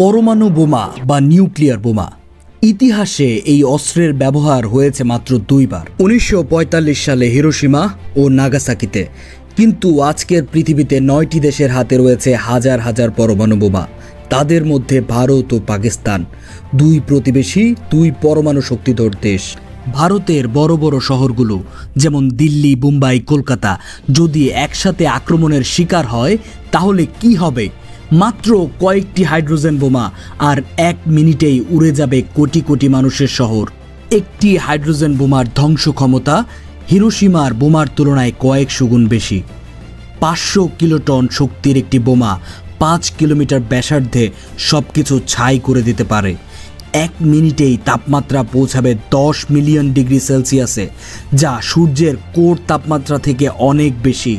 পরমাণু বোমা বা নিউক্লিয়ার বোমা ইতিহাসে এই অস্ত্রের ব্যবহার হয়েছে মাত্র 2 বার। 1945 সালে হিরোশিমা ও নাগাসাকিতে। কিন্তু আজকের পৃথিবীতে 9টি দেশের হাতে রয়েছে হাজার হাজার পরমাণু বোমা। তাদের মধ্যে ভারত ও পাকিস্তান, 2 প্রতিবেশী, 2 পরমাণু শক্তিধর দেশ। ভারতের বড় বড় শহরগুলো যেমন দিল্লি, মুম্বাই, কলকাতা যদি একসাথে আক্রমণের শিকার হয় তাহলে কি হবে? মাত্র কয়েকটি হাইড্রোজেন বোমা আর 1 মিনিটেই উড়ে যাবে কোটি কোটি মানুষের শহর। একটি হাইড্রোজেন বোমার ধ্বংস ক্ষমতা হিরোশিমার বোমার তুলনায় কয়েকশো গুণ বেশি। 500 কিলোটন শক্তির একটি বোমা 5 কিলোমিটার ব্যাসার্ধে সবকিছু ছাই করে দিতে পারে। 1 মিনিটেই তাপমাত্রা পৌঁছাবে 10 মিলিয়ন ডিগ্রি সেলসিয়াসে, যা সূর্যের কোর তাপমাত্রা থেকে অনেক বেশি।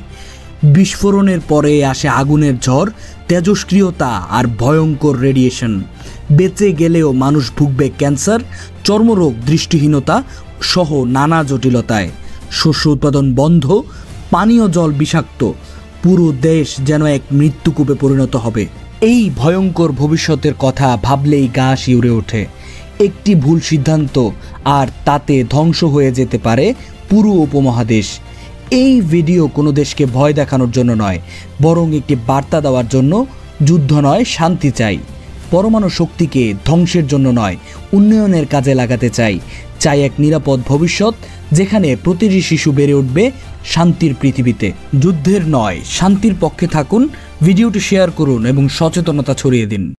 বিস্ফোরণের পরে আসে আগুনের ঝড়, তেজস্ক্রিয়তা আর ভয়ঙ্কর রেডিয়েশন। বেঁচে গেলেও মানুষ ভুগবে ক্যান্সার, চর্মরোগ, দৃষ্টিহীনতা সহ নানা জটিলতায়। শস্য উৎপাদন বন্ধ, পানীয় জল বিষাক্ত, পুরো দেশ যেন এক মৃত্যুকূপে পরিণত হবে। এই ভয়ঙ্কর ভবিষ্যতের কথা ভাবলেই গা শিউরে ওঠে। একটি ভুল সিদ্ধান্ত আর তাতে ধ্বংস হয়ে যেতে পারে পুরো উপমহাদেশ। এই ভিডিও কোনো দেশকে ভয় দেখানোর জন্য নয়, বরং একটি বার্তা দেওয়ার জন্য। যুদ্ধ নয়, শান্তি চাই। পরমাণু শক্তিকে ধ্বংসের জন্য নয়, উন্নয়নের কাজে লাগাতে চাই। চাই এক নিরাপদ ভবিষ্যৎ যেখানে প্রতিটি শিশু বেড়ে উঠবে শান্তির পৃথিবীতে। যুদ্ধের নয়, শান্তির পক্ষে থাকুন। ভিডিওটি শেয়ার করুন এবং সচেতনতা ছড়িয়ে দিন।